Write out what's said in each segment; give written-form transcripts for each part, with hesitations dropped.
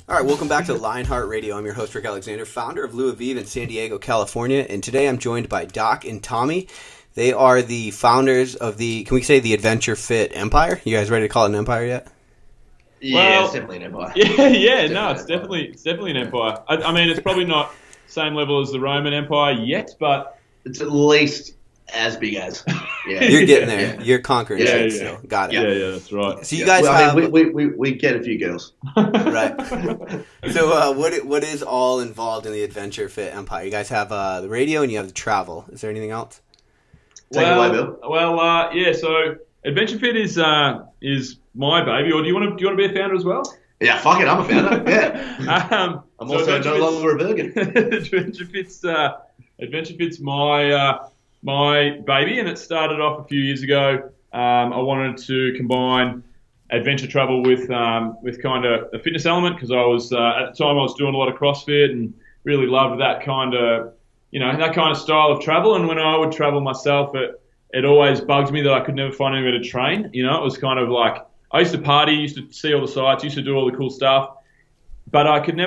All right, welcome back to Lionheart Radio. I'm your host, Rick Alexander, founder of Lou Aviv in San Diego, California. And today I'm joined by Doc and Tommy. They are the founders of the, can we say the AdventureFit empire? You guys ready to call it an empire yet? Yeah, it's definitely an empire. It's definitely an empire. I mean, it's probably not same level as the Roman Empire yet, but it's at least as big as. Yeah. You're getting there. Yeah. You're conquering it still. Got it. Yeah, that's right. So you guys have... we get a few girls. Right. So what is all involved in the AdventureFit empire? You guys have the radio and you have the travel. Is there anything else? Take it away, Bill. So AdventureFit is my baby. Or do you want to be a founder as well? Yeah, fuck it, I'm a founder. Yeah. I'm also no longer a virgin. AdventureFit's my baby, and it started off a few years ago. I wanted to combine adventure travel with kind of a fitness element because I was at the time I was doing a lot of CrossFit and really loved that kind of style of travel. And when I would travel myself, it always bugged me that I could never find anywhere to train. You know, it was kind of like I used to party, used to see all the sights, used to do all the cool stuff, but I couldn't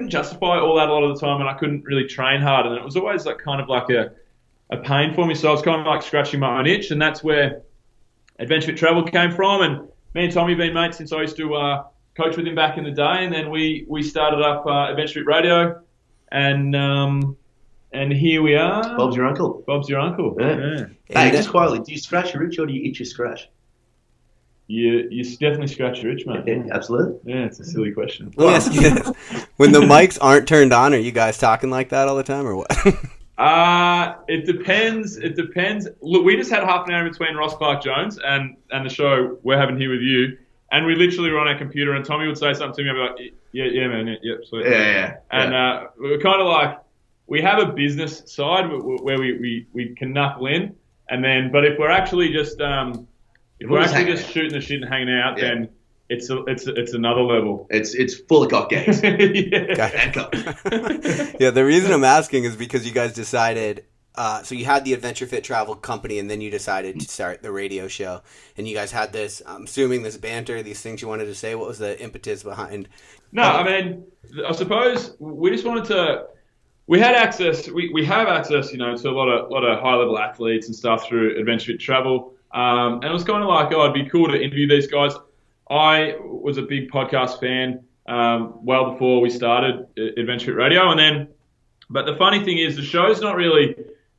justify all that a lot of the time, and I couldn't really train hard, and it was always like kind of like a pain for me. So I was kind of like scratching my own itch, and that's where AdventureFit Travel came from. And me and Tommy have been mates since I used to coach with him back in the day, and then we started up AdventureFit Radio, and here we are. Bob's your uncle. Yeah. Hey, just quietly, do you scratch your itch or do you itch your scratch? You definitely scratch your itch, mate. Yeah, absolutely. Yeah, it's a silly question. Let me ask you this. When the mics aren't turned on, are you guys talking like that all the time or what? It depends. Look, we just had half an hour in between Ross Clark-Jones and the show we're having here with you, and we literally were on our computer, and Tommy would say something to me, I'd be like, yeah, man, yeah, sweet. Yeah. And we were kind of like, we have a business side where we can knuckle in, and then, but if we're actually just just shooting the shit and hanging out, then it's another level. It's full of cock gangs. Yeah, the reason I'm asking is because you guys decided, so you had the AdventureFit Travel company, and then you decided to start the radio show, and you guys had this, I'm assuming this banter, these things you wanted to say. What was the impetus behind? No, I mean, I suppose we just wanted to. We had access. We have access, to a lot of high level athletes and stuff through AdventureFit Travel. And it was kind of like, it'd be cool to interview these guys. I was a big podcast fan well before we started AdventureFit Radio, but the funny thing is, the show's not really.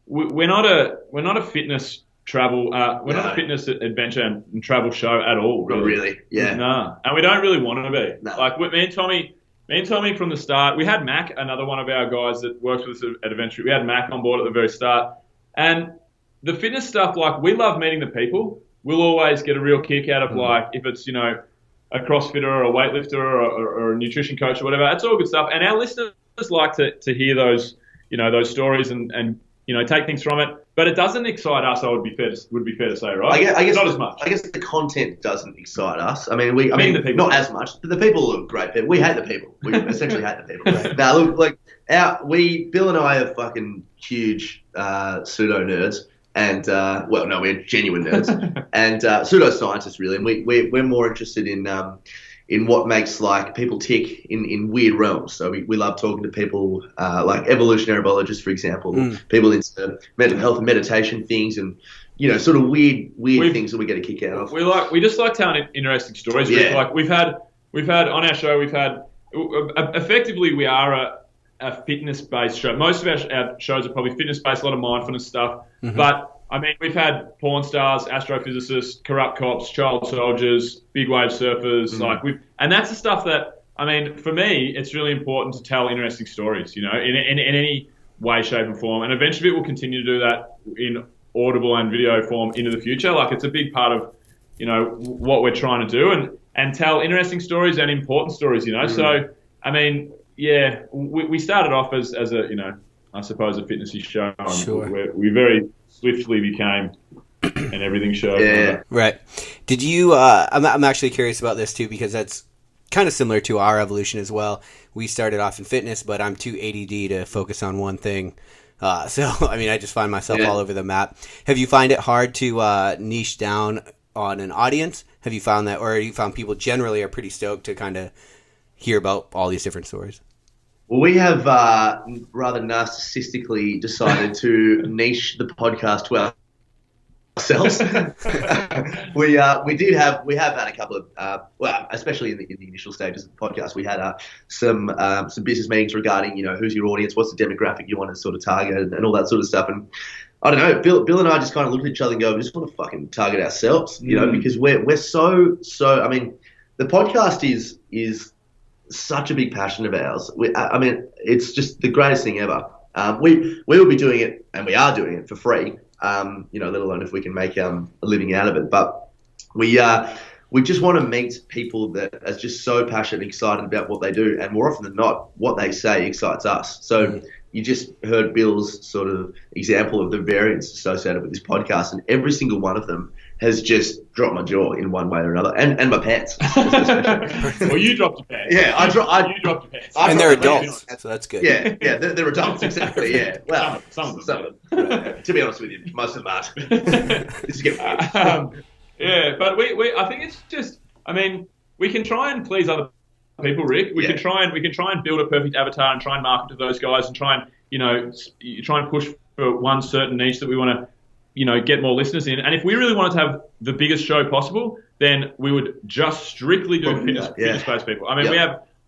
We're not a fitness travel. We're not a fitness adventure and travel show at all. Really. Not really. Yeah. No, and we don't really want to be. No. Like me and Tommy from the start. We had Mac, another one of our guys that works with us at Adventure. We had Mac on board at the very start, and the fitness stuff, like, we love meeting the people. We'll always get a real kick out of, like, if it's, a CrossFitter or a weightlifter or a nutrition coach or whatever. That's all good stuff. And our listeners like to hear those, those stories and take things from it. But it doesn't excite us, would be fair to say, right? I guess not as much. I guess the content doesn't excite us. I mean, the people. Not as much. But the people are great people. We hate the people. We essentially hate the people. Now, look, like, Bill and I are fucking huge pseudo nerds. And, we're genuine nerds and pseudoscientists, really. And we're more interested in what makes, like, people tick in weird realms. So we love talking to people like evolutionary biologists, for example, people into mental health and meditation things, and, sort of weird things that we get a kick out of. We just like telling interesting stories. Yeah. Like we've had on our show, effectively we are a fitness-based show. Most of our shows are probably fitness-based, a lot of mindfulness stuff. Mm-hmm. But, I mean, we've had porn stars, astrophysicists, corrupt cops, child soldiers, big wave surfers. And that's the stuff that, I mean, for me, it's really important to tell interesting stories, in any way, shape, and form. And AdventureFit will continue to do that in audible and video form into the future. Like, it's a big part of, what we're trying to do and tell interesting stories and important stories, So, I mean, yeah, we started off as a, I suppose, a fitnessy show. Sure. We very swiftly became an everything show. Yeah. Right. Did you, I'm actually curious about this too, because that's kind of similar to our evolution as well. We started off in fitness, but I'm too ADD to focus on one thing. So, I mean, I just find myself all over the map. Have you find it hard to niche down on an audience? Have you found that, or have you found people generally are pretty stoked to kind of hear about all these different stories? Well, we have rather narcissistically decided to niche the podcast to ourselves. we have had a couple of especially in the initial stages of the podcast, we had some business meetings regarding who's your audience, what's the demographic you want to sort of target, and all that sort of stuff. And I don't know, Bill and I just kind of looked at each other and go, we just want to fucking target ourselves, because we're so. I mean, the podcast is such a big passion of ours. I mean, it's just the greatest thing ever. We will be doing it, and we are doing it for free. Let alone if we can make a living out of it. But we just want to meet people that are just so passionate and excited about what they do, and more often than not, what they say excites us. So you just heard Bill's sort of example of the variants associated with this podcast, and every single one of them has just dropped my jaw in one way or another, and my pants. Well, you dropped your pants. Yeah, you dropped your pants. And they're adults, so that's good. Yeah, they're adults, exactly. Yeah, well, some of them. Right. To be honest with you, most of them aren't. This is getting weird. Yeah, but I think it's just, I mean, we can try and please other people, Rick. We can try and build a perfect avatar and try and market to those guys and try and push for one certain niche that we want to, get more listeners in. And if we really wanted to have the biggest show possible, then we would just strictly do fitness-based people. I mean,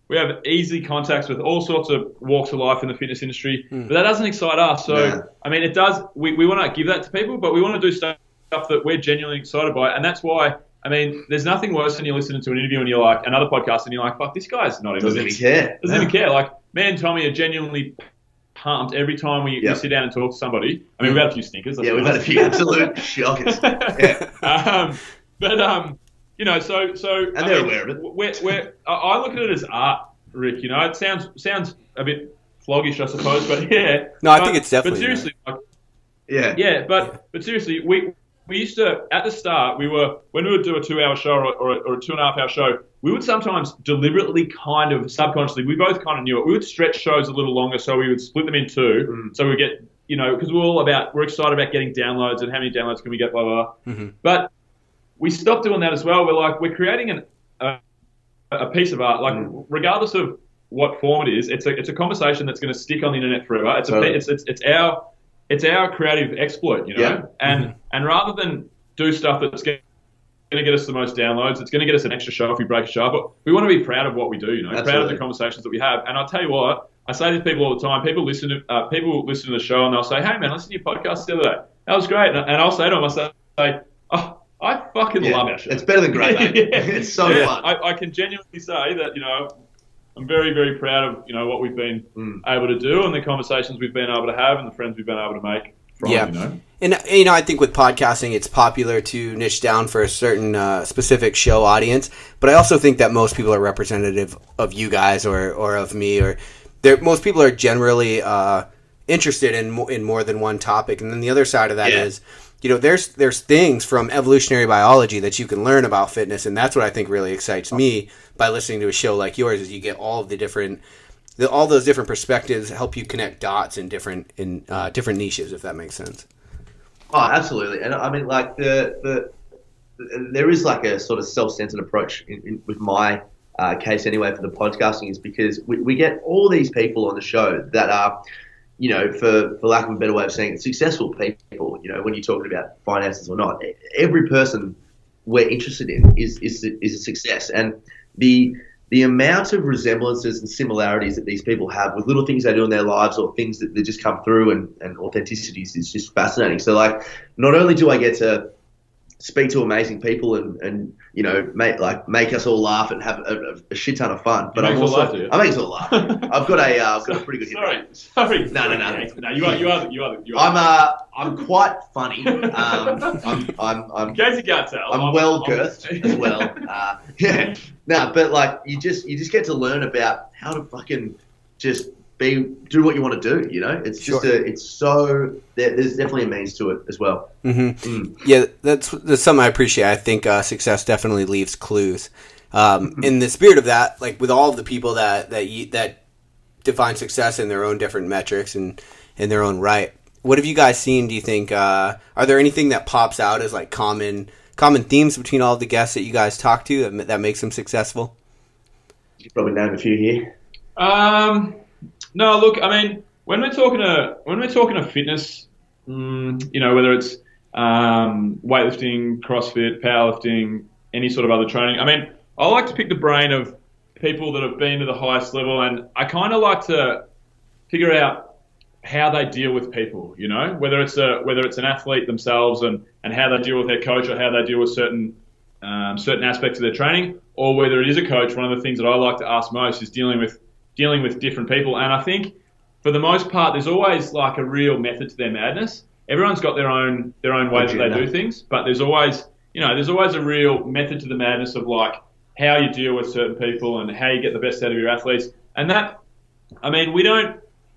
we have easy contacts with all sorts of walks of life in the fitness industry, but that doesn't excite us. So, I mean, it does. We want to give that to people, but we want to do stuff that we're genuinely excited by, and that's why. I mean, there's nothing worse than you're listening to an interview and you're like, another podcast, and you're like, fuck, this guy's not doesn't even care. Doesn't even care. Like, me and Tommy are genuinely pumped every time we sit down and talk to somebody. I mean, we've had a few stinkers. Yeah, we've had a few absolute shockers. Yeah. So and they're aware of it. I look at it as art, Rick. It sounds a bit floggish, I suppose, but yeah. No, I think it's definitely. But seriously, but seriously, we used to, at the start, when we would do a 2-hour show or a 2.5-hour show, we would sometimes deliberately kind of subconsciously, we both kind of knew it. We would stretch shows a little longer, so we would split them in two. So we get, because we're excited about getting downloads and how many downloads can we get, blah, blah, blah. But we stopped doing that as well. We're creating a piece of art, like regardless of what form it is, it's a conversation that's going to stick on the internet forever. It's our creative exploit, and rather than do stuff that's going to get us the most downloads, it's going to get us an extra show if we break a show, but we want to be proud of what we do, proud of the conversations that we have. And I'll tell you what, I say to people all the time, people listen to the show and they'll say, hey man, listen to your podcast the other day. That was great. And I'll say to them, oh, I fucking love our show. It's better than great, mate. It's so fun. I can genuinely say that, I'm very, very proud of, what we've been able to do and the conversations we've been able to have and the friends we've been able to make from, And, I think with podcasting, it's popular to niche down for a certain specific show audience. But I also think that most people are representative of you guys or of me. Most people are generally interested in more than one topic. And then the other side of that is, there's things from evolutionary biology that you can learn about fitness. And that's what I think really excites me by listening to a show like yours, is you get all of all those different perspectives help you connect dots in different niches, if that makes sense. Oh, absolutely. And I mean, like there is like a sort of self-centered approach with my case anyway for the podcasting, is because we get all these people on the show that are, for lack of a better way of saying it, successful people. When you're talking about finances or not, every person we're interested in is a success, and the amount of resemblances and similarities that these people have with little things they do in their lives or things that they just come through and authenticities is just fascinating. So, like, not only do I get to speak to amazing people and make us all laugh and have a shit ton of fun, but I make us all laugh. I've got a pretty good hit. Sorry. No. You are. I'm quite funny. I'm in case you can't tell, I'm well girthed as well. But like you just get to learn about how to fucking just do what you want to do. It's just there's definitely a means to it as well. Yeah, that's something I appreciate. I think success definitely leaves clues. In the spirit of that, like with all of the people that define success in their own different metrics and in their own right, what have you guys seen? Do you think are there anything that pops out as like common common themes between all of the guests that you guys talk to that makes them successful? You could probably name a few here. No, look, I mean, when we're talking to fitness, whether it's weightlifting, CrossFit, powerlifting, any sort of other training, I mean, I like to pick the brain of people that have been to the highest level, and I kind of like to figure out how they deal with people, whether it's an athlete themselves and how they deal with their coach, or how they deal with certain aspects of their training, or whether it is a coach. One of the things that I like to ask most is dealing with different people. And I think for the most part, there's always like a real method to their madness. Everyone's got their own way that they do things, but there's always a real method to the madness of like how you deal with certain people and how you get the best out of your athletes. And that, I mean, we're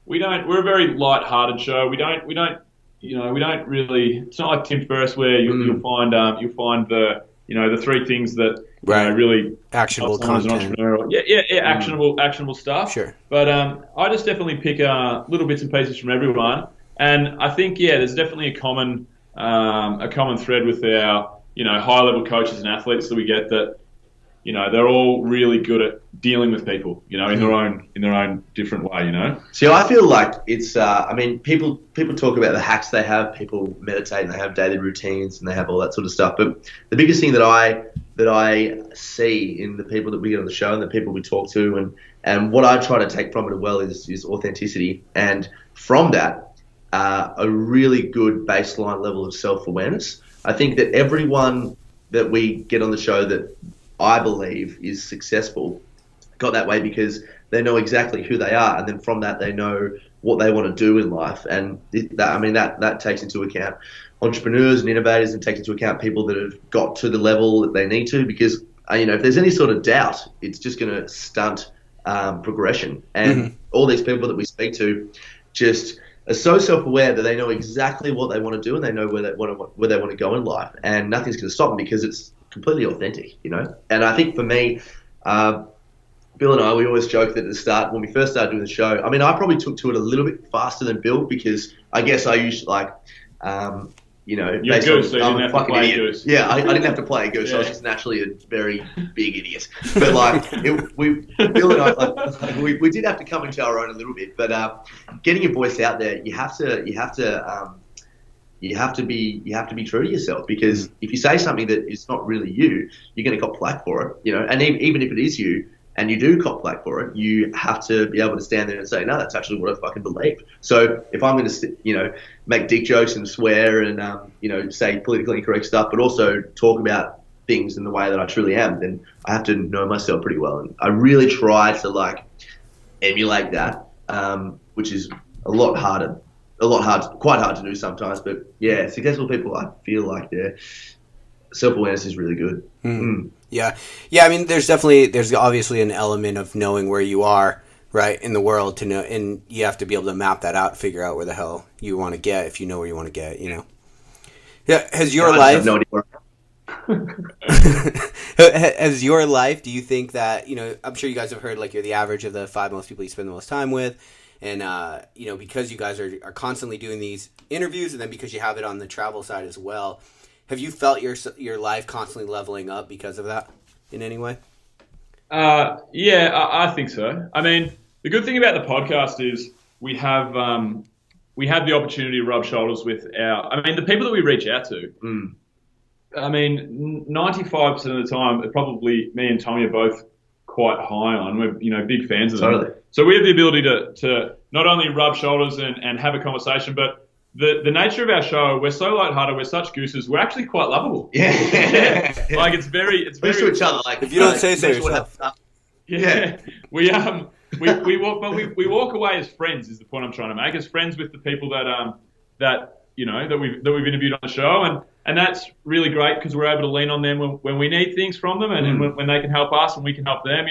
a very light-hearted show. We don't really, it's not like Tim Ferriss where you'll find the three things that really actionable content. Actionable stuff. Sure. But I just definitely pick little bits and pieces from everyone, and I think there's definitely a common thread with our high-level coaches and athletes that we get, that they're all really good at dealing with people, in their own different way, See, I feel like it's, people talk about the hacks they have, people meditate and they have daily routines and they have all that sort of stuff. But the biggest thing that I see in the people that we get on the show and the people we talk to and what I try to take from it as well is authenticity. And from that, a really good baseline level of self-awareness. I think that everyone that we get on the show that I believe is successful got that way because they know exactly who they are, and then from that they know what they want to do in life, and that takes into account entrepreneurs and innovators, and takes into account people that have got to the level that they need to, because if there's any sort of doubt, it's just going to stunt progression. And all these people that we speak to just are so self-aware that they know exactly what they want to do, and they know where they want to go in life, and nothing's going to stop them because it's completely authentic, And I think for me, Bill and I, we always joke that at the start, when we first started doing the show, I mean, I probably took to it a little bit faster than Bill, because I guess I used You're goose, so you didn't have to play a goose. Yeah, I didn't have to play a goose. I was just naturally a very big idiot. But Bill and I, we did have to come into our own a little bit. But getting your voice out there, you have to be true to yourself, because if you say something that is not really you, you're going to cop flack for it, And even if it is you, and you do cop flack for it, you have to be able to stand there and say, no, that's actually what I fucking believe. So if I'm going to, make dick jokes and swear and, say politically incorrect stuff, but also talk about things in the way that I truly am, then I have to know myself pretty well. And I really try to emulate that, which is quite hard to do sometimes. But yeah, successful people, I feel like their self-awareness is really good. Yeah. I mean, there's obviously an element of knowing where you are, right, in the world to know, and you have to be able to map that out, figure out where the hell you want to get, if you know where you want to get, Yeah. Has your life, do you think that, I'm sure you guys have heard, you're the average of the 5 most people you spend the most time with. And, because you guys are constantly doing these interviews, and then because you have it on the travel side as well, have you felt your life constantly leveling up because of that in any way? Yeah, I think so. I mean, the good thing about the podcast is we have the opportunity to rub shoulders with the people that we reach out to. I mean, 95% of the time, probably me and Tommy are both quite high on. We're big fans of them. Totally. So we have the ability to not only rub shoulders and have a conversation, but the nature of our show, we're so lighthearted, we're such gooses, we're actually quite lovable. Yeah. It's very to each other. If you don't say so yourself. Yeah. We walk away as friends, is the point I'm trying to make. As friends with the people that we've interviewed on the show, and that's really great, because we're able to lean on them when we need things from them, and when they can help us and we can help them.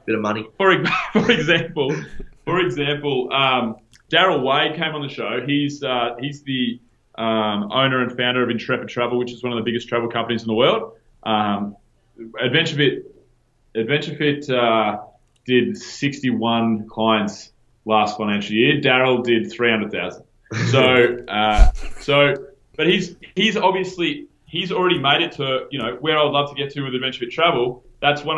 Bit of money. For example, Daryl Wade came on the show. He's the owner and founder of AdventureFit Travel, which is one of the biggest travel companies in the world. AdventureFit did 61 clients last financial year. Daryl did 300,000. But he's obviously he's already made it to, where I would love to get to with AdventureFit Travel. That's for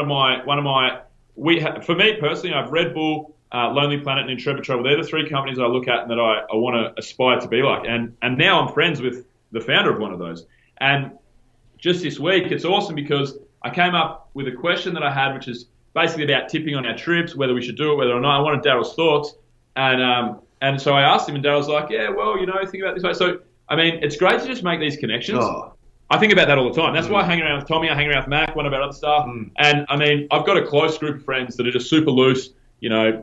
me personally, I've Red Bull, Lonely Planet, and Intrepid Travel. They're the three companies I look at and that I want to aspire to be like. And now I'm friends with the founder of one of those. And just this week, it's awesome because I came up with a question that I had, which is basically about tipping on our trips, whether we should do it, whether or not. I wanted Daryl's thoughts. And so I asked him, and Daryl's like, yeah, well, think about it this way. So, I mean, it's great to just make these connections. Oh. I think about that all the time. That's why I hang around with Tommy, I hang around with Mac, one of our other staff. And, I mean, I've got a close group of friends that are just super loose,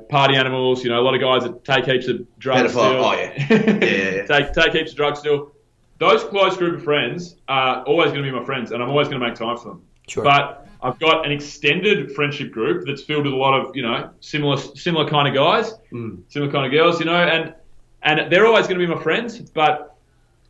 party animals, a lot of guys that take heaps of drugs still. Oh, yeah. take heaps of drugs still. Those close group of friends are always going to be my friends, and I'm always going to make time for them. Sure. But I've got an extended friendship group that's filled with a lot of, similar kind of guys, similar kind of girls, and they're always going to be my friends. But,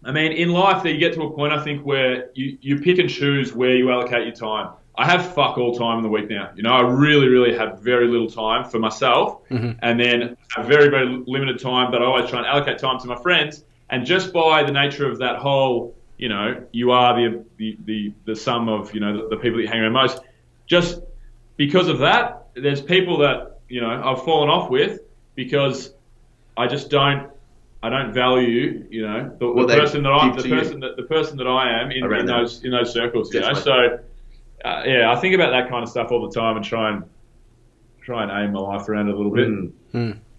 I mean, in life, you get to a point, I think, where you pick and choose where you allocate your time. I have fuck all time in the week now. I really, really have very little time for myself, and then a very, very limited time, but I always try and allocate time to my friends. And just by the nature of that whole, you are the sum of, the people that you hang around most. Just because of that, there's people that, I've fallen off with because I just don't value, the person that I am in those circles, So, I think about that kind of stuff all the time and try and aim my life around it a little bit.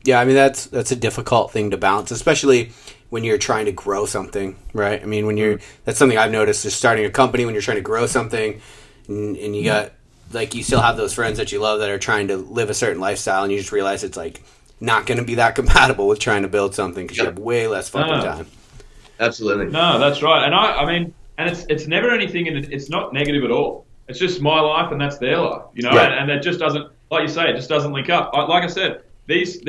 Yeah, I mean that's a difficult thing to balance, especially when you're trying to grow something, right? I mean, that's something I've noticed is starting a company when you're trying to grow something, and you got you still have those friends that you love that are trying to live a certain lifestyle, and you just realize it's not going to be that compatible with trying to build something because you have way less fucking time. Absolutely. No, that's right. And I mean, and it's never anything, and it's not negative at all. It's just my life and that's their life, and it just doesn't, like you say, it just doesn't link up. Like I said, these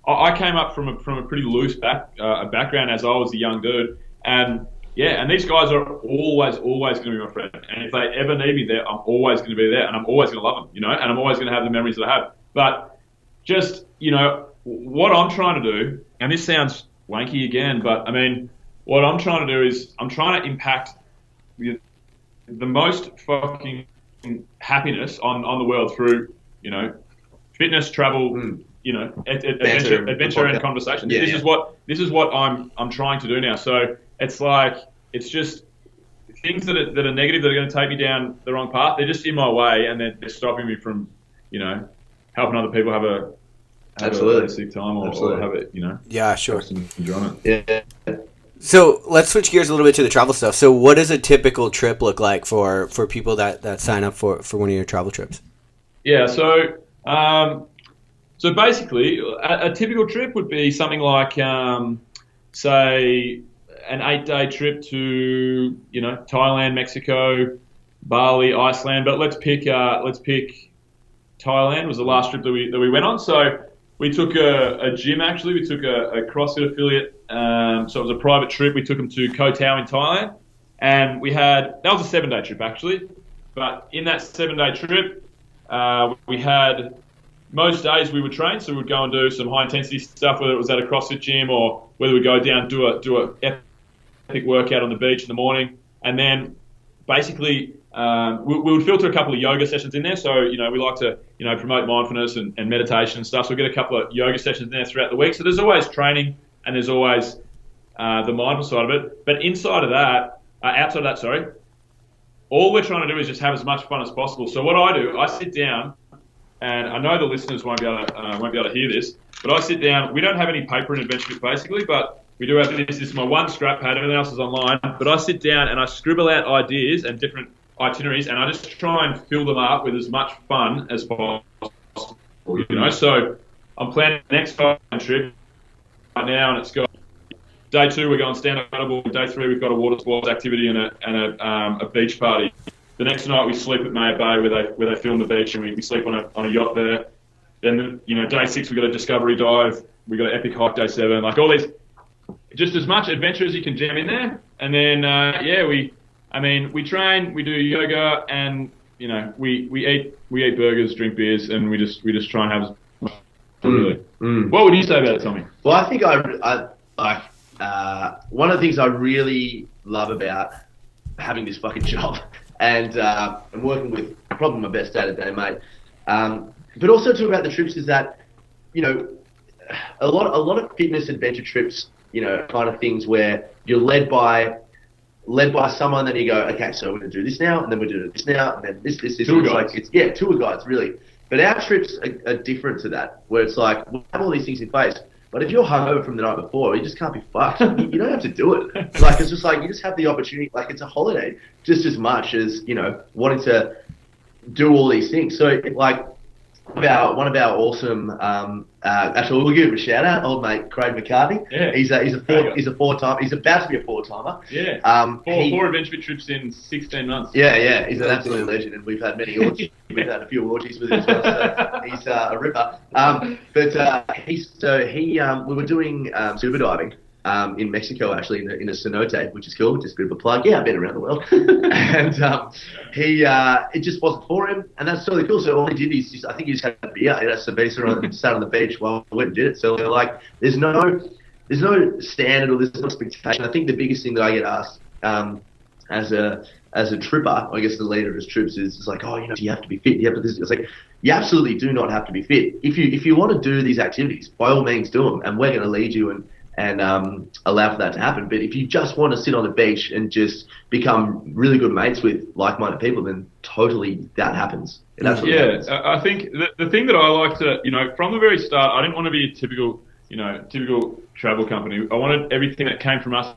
I came up from a pretty loose background as I was a young dude, and these guys are always going to be my friend. And if they ever need me there, I'm always going to be there, and I'm always going to love them, and I'm always going to have the memories that I have. But just what I'm trying to do, and this sounds wanky again, but I mean, what I'm trying to do is I'm trying to impact the most fucking happiness on the world through fitness, travel, adventure and conversation. Yeah, this is what I'm trying to do now. So it's just things that are negative that are going to take me down the wrong path. They're just in my way, and they're stopping me from helping other people have a sick time or have it Yeah, sure. some enjoyment. Yeah. So let's switch gears a little bit to the travel stuff. So what does a typical trip look like for people that sign up for one of your travel trips? Yeah, so basically a typical trip would be something like say an 8-day trip to Thailand, Mexico, Bali, Iceland. But let's pick Thailand was the last trip that we went on. So we took a gym, actually. We took a CrossFit affiliate. So it was a private trip. We took them to Koh Tao in Thailand. And that was a 7-day trip, actually. But in that 7-day trip, we had, most days we would train. So we'd go and do some high-intensity stuff, whether it was at a CrossFit gym or whether we'd go down and do a epic workout on the beach in the morning. And then basically we would filter a couple of yoga sessions in there. So, we like to, promote mindfulness and meditation and stuff. So we get a couple of yoga sessions in there throughout the week. So there's always training and there's always the mindful side of it. But outside of that, all we're trying to do is just have as much fun as possible. So what I do, I sit down, and I know the listeners won't be able to hear this, but I sit down. We don't have any paper in AdventureFit basically, but we do have this. This is my one scrap pad. Everything else is online. But I sit down and I scribble out ideas and different itineraries, and I just try and fill them up with as much fun as possible. So I'm planning the next trip right now, and it's got day 2 we're going stand-up paddleboard. Day 3 we've got a water sports activity and a beach party. The next night we sleep at Maya Bay where they film the beach, and we sleep on a yacht there. Then day 6 we got a discovery dive. We got an epic hike day 7. Like all these, just as much adventure as you can jam in there. And then we train, we do yoga, and we eat burgers, drink beers, and we just try and have as much fun, really. What would you say about it, Tommy? Well, I think I one of the things I really love about having this fucking job and I'm working with probably my best day-to-day mate. But also too about the trips is that, you know, a lot of fitness adventure trips, you know, kind of things where you're led by someone, then you go, okay, so we're going to do this now, and then we do this now, and then this. Tour guides. Like, tour guides, really. But our trips are different to that, where it's like, we have all these things in place, but if you're hungover from the night before, you just can't be fucked. You don't have to do it. Like, it's just like, you just have the opportunity, like, it's a holiday, just as much as, you know, wanting to do all these things. So, like, one of our awesome, actually, we'll give him a shout out, old mate Craig McCartney. Yeah. He's a four-timer. He's about to be a four-timer. Yeah. Four AdventureFit trips in 16 months. Yeah. He's an absolute legend, and we've had many orgies. We've had a few orgies with him as well. So he's a ripper. We were doing scuba diving. In Mexico, actually, in a cenote, which is cool, just a bit of a plug. Yeah, I've been around the world. And it just wasn't for him, and that's totally cool. So all he did is, I think he just had a beer, he had a cerveza, and sat on the beach while we went and did it. So like, there's no standard or there's no expectation. I think the biggest thing that I get asked as a tripper, I guess the leader of his trips is like, oh, you know, do you have to be fit? Do you have to this? It's like, you absolutely do not have to be fit. If you want to do these activities, by all means do them, and we're going to lead you and allow for that to happen. But if you just want to sit on the beach and just become really good mates with like-minded people, then totally that happens. It absolutely happens. I think the thing that I like to, you know, from the very start, I didn't want to be a typical travel company. I wanted everything that came from us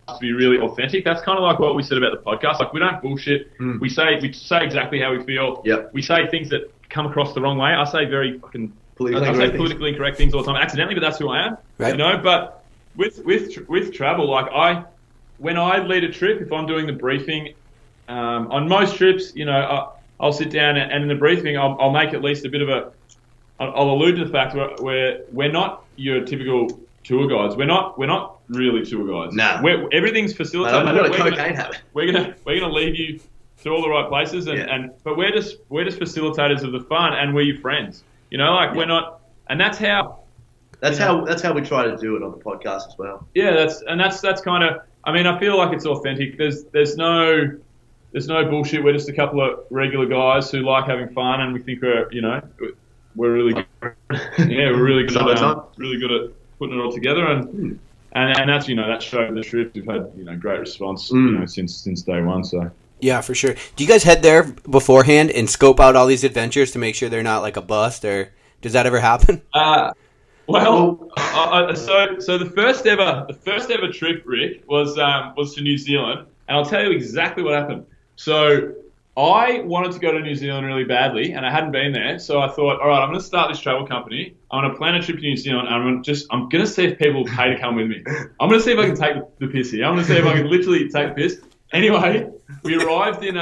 to be really authentic. That's kind of like what we said about the podcast. Like, we don't bullshit. We say exactly how we feel. Yep. We say things that come across the wrong way. I say very fucking politically incorrect things all the time, accidentally, but that's who I am. Right. You know, but with travel, like when I lead a trip, if I'm doing the briefing, on most trips, you know, I'll sit down and in the briefing, I'll make at least a bit of I'll allude to the fact where we're not your typical tour guides. We're not really tour guides. No. Everything's facilitated. I've got a cocaine habit. We're gonna lead you to all the right places, but we're just facilitators of the fun, and we're your friends. You know, like we're not, and that's how. That's how we try to do it on the podcast as well. Yeah, that's kind of. I mean, I feel like it's authentic. There's no bullshit. We're just a couple of regular guys who like having fun, and we think we're really good. Yeah, we're really good at putting it all together, and that's that show the trip. We've had great response since day one. So. Yeah, for sure. Do you guys head there beforehand and scope out all these adventures to make sure they're not like a bust, or does that ever happen? Well, so the first ever trip, Rick, was to New Zealand, and I'll tell you exactly what happened. So I wanted to go to New Zealand really badly, and I hadn't been there. So I thought, all right, I'm going to start this travel company. I'm going to plan a trip to New Zealand, and I'm going to see if people will pay to come with me. I'm going to see if I can take the piss here. I'm going to see if I can literally take the piss. Anyway, we arrived in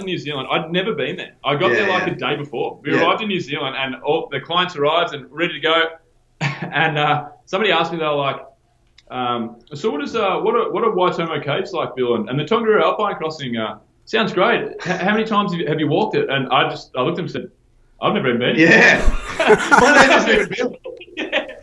New Zealand. I'd never been there. I got there like a day before. We arrived in New Zealand, and all the clients arrived and ready to go. And somebody asked me, they were like, so what are Waitomo Caves like, Bill? And the Tongariro Alpine Crossing sounds great. How many times have you walked it? And I looked at him and said, I've never even been. Yeah. My name isn't even Bill. Yeah.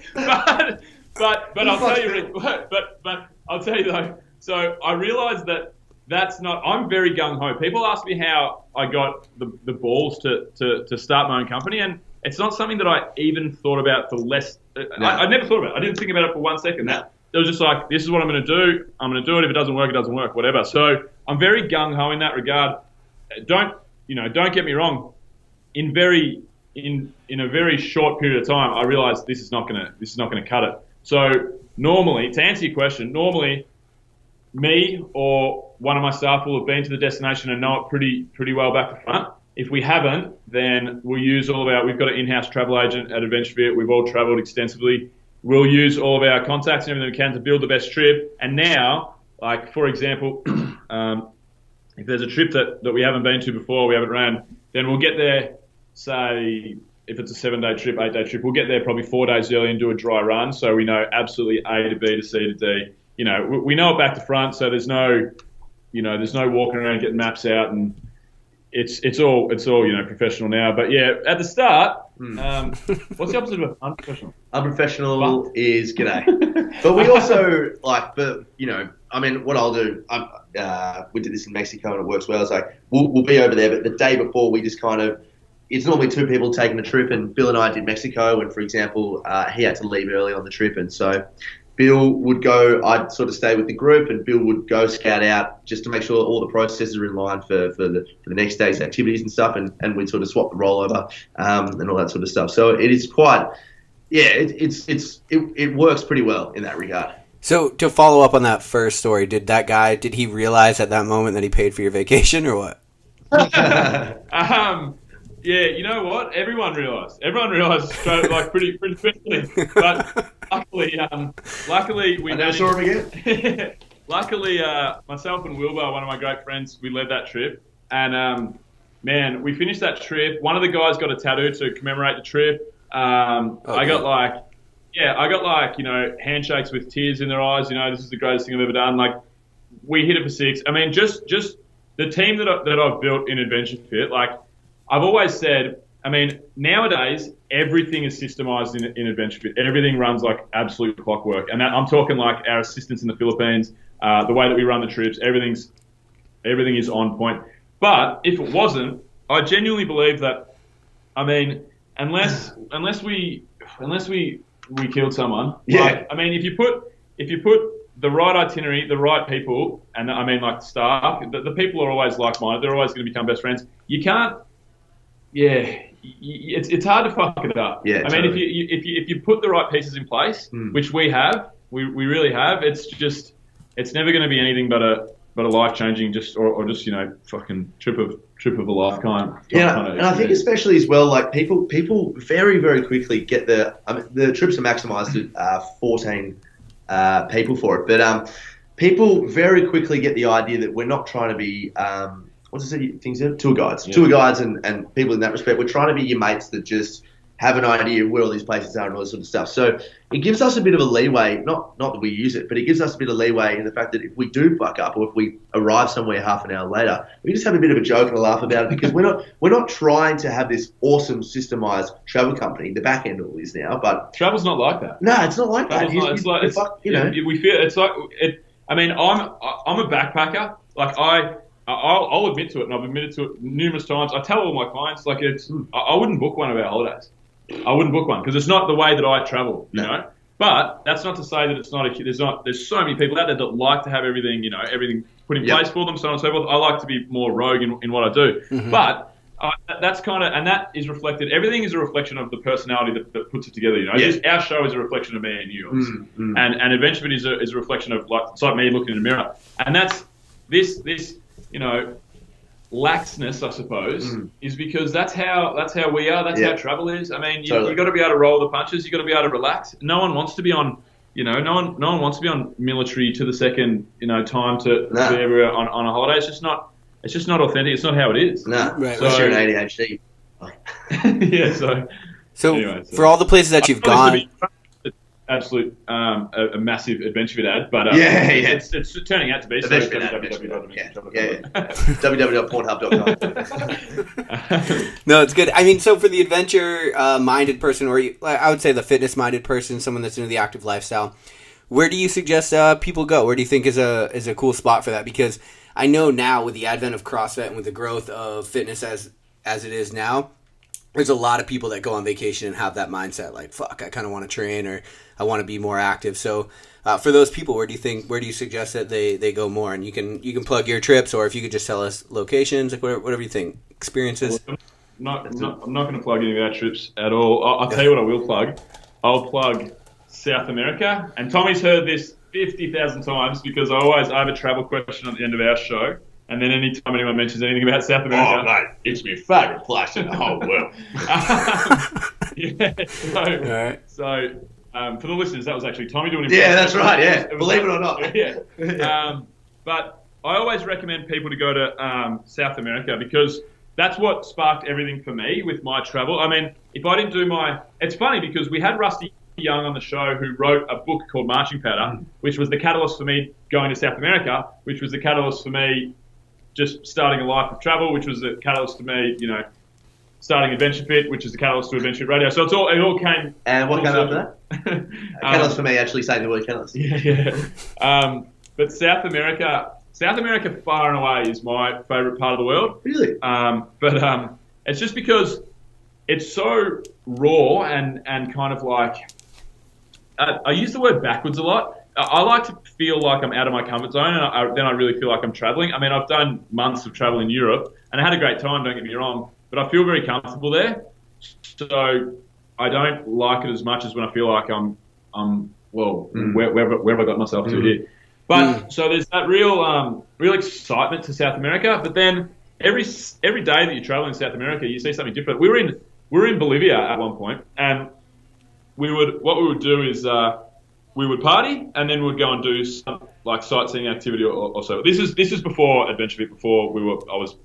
But I'll tell you, Rick, but I'll tell you though, so I realised that that's not, I'm very gung-ho. People ask me how I got the balls to start my own company, and it's not something that I even thought about for less. No. I never thought about it. I didn't think about it for 1 second. No. It was just like, this is what I'm going to do. I'm going to do it. If it doesn't work, it doesn't work, whatever. So I'm very gung-ho in that regard. Don't get me wrong. In a very short period of time, I realized this is not going to cut it. So normally, to answer your question, me or one of my staff will have been to the destination and know it pretty well back to front. If we haven't, then we'll use we've got an in-house travel agent at AdventureFit. We've all traveled extensively. We'll use all of our contacts and everything we can to build the best trip. And now, like, for example, if there's a trip that we haven't been to before, we haven't ran, then we'll get there, say, if it's a 7-day trip, 8-day trip, we'll get there probably 4 days early and do a dry run. So we know absolutely A to B to C to D. We know it back to front, so there's no walking around getting maps out, and it's all professional now. But yeah, at the start, what's the opposite of unprofessional? Unprofessional is g'day. But we also I mean, what I'll do, we did this in Mexico and it works well. It's like we'll be over there, but the day before we just kind of, it's normally two people taking a trip, and Bill and I did Mexico, and for example, he had to leave early on the trip, and so Bill would go, I'd sort of stay with the group, and Bill would go scout out just to make sure all the processes are in line for the next day's activities and stuff, and we'd sort of swap the rollover and all that sort of stuff. So it is quite, it works pretty well in that regard. So to follow up on that first story, did he realize at that moment that he paid for your vacation or what? Yeah, you know what? Everyone realised straight, like pretty quickly. But luckily we never saw him again. Luckily, myself and Wilbur, one of my great friends, we led that trip, and man, we finished that trip. One of the guys got a tattoo to commemorate the trip. I got like, you know, handshakes with tears in their eyes. You know, this is the greatest thing I've ever done. Like, we hit it for 6. I mean, just the team that I've built in AdventureFit, like. I've always said, I mean, nowadays, everything is systemized in AdventureFit. Everything runs like absolute clockwork. And I'm talking like our assistants in the Philippines, the way that we run the trips, everything is on point. But if it wasn't, I genuinely believe that, I mean, unless we killed someone, like, I mean, if you put the right itinerary, the right people, and I mean like staff, the people are always like-minded. They're always going to become best friends. You can't. Yeah, it's hard to fuck it up. Yeah, I mean, if you put the right pieces in place, which we have, we really have, it's never going to be anything but a life changing, or just, you know, fucking trip of a lifetime. And I think especially as well, like people very, very quickly get the trips are maximised at 14 people for it, but people very quickly get the idea that we're not trying to be tour guides. Yeah. Tour guides and people in that respect. We're trying to be your mates that just have an idea of where all these places are and all this sort of stuff. So it gives us a bit of a leeway, not that we use it, but it gives us a bit of leeway in the fact that if we do fuck up or if we arrive somewhere half an hour later, we just have a bit of a joke and a laugh about it, because we're not trying to have this awesome systemized travel company. The back end all is now, but travel's not like that. No, it's not like that. We feel it's like it. I mean, I'm a backpacker. Like I'll admit to it, and I've admitted to it numerous times. I tell all my clients, like, I wouldn't book one of our holidays. I wouldn't book one because it's not the way that I travel, you know. But that's not to say that it's not there's so many people out there that like to have everything, you know, everything put in place for them, so on and so forth. I like to be more rogue in what I do. Mm-hmm. But that's kind of, and that is reflected, everything is a reflection of the personality that puts it together, you know. Just our show is a reflection of me and you, obviously. And AdventureFit is a reflection of, like, it's like me looking in a mirror. And that's this you know, laxness, I suppose, is because that's how we are. That's how travel is. I mean, you got to be able to roll the punches. You got to be able to relax. No one wants to be on, you know, no one wants to be on military to the second, you know, time to be everywhere on a holiday. It's just not authentic. It's not how it is. No, right. Unless you're an ADHD. Yeah. So anyway, for all the places that you've gone. Absolute a massive AdventureFit ad, but it's turning out to be. So www.pornhub.com. No, it's good. I mean, so for the adventure-minded person, or I would say the fitness-minded person, someone that's into the active lifestyle, where do you suggest people go? Where do you think is a cool spot for that? Because I know now with the advent of CrossFit and with the growth of fitness as it is now, there's a lot of people that go on vacation and have that mindset, like, fuck, I kind of want to train, or I want to be more active. So for those people, where do you suggest that they go more? And you can plug your trips, or if you could just tell us locations, like whatever you think, experiences. I'm not going to plug any of our trips at all. I'll tell you what I will plug. I'll plug South America. And Tommy's heard this 50,000 times because I have a travel question at the end of our show. And then anytime anyone mentions anything about South America... Oh, mate, it's my favourite place in the whole world. So for the listeners, that was actually Tommy doing it. Yeah, that's right, yeah. Believe it or not. But I always recommend people to go to South America because that's what sparked everything for me with my travel. I mean, if I didn't do it's funny because we had Rusty Young on the show who wrote a book called Marching Powder, which was the catalyst for me going to South America, which was the catalyst for me just starting a life of travel, which was the catalyst to me, you know, starting AdventureFit, which is the catalyst to AdventureFit Radio. So it all came. And what came after that? Catalyst for me, actually saying the word catalyst. Yeah. But South America far and away is my favourite part of the world. Really? But it's just because it's so raw and kind of like, I use the word backwards a lot. I like to feel like I'm out of my comfort zone, and then I really feel like I'm traveling. I mean, I've done months of travel in Europe, and I had a great time, don't get me wrong, but I feel very comfortable there. So I don't like it as much as when I feel like where have I got myself to here? But so there's that real excitement to South America. But then every day that you travel in South America, you see something different. We were in Bolivia at one point, and what we would do is we would party, and then we'd go and do some like sightseeing activity or so. This is before AdventureFit.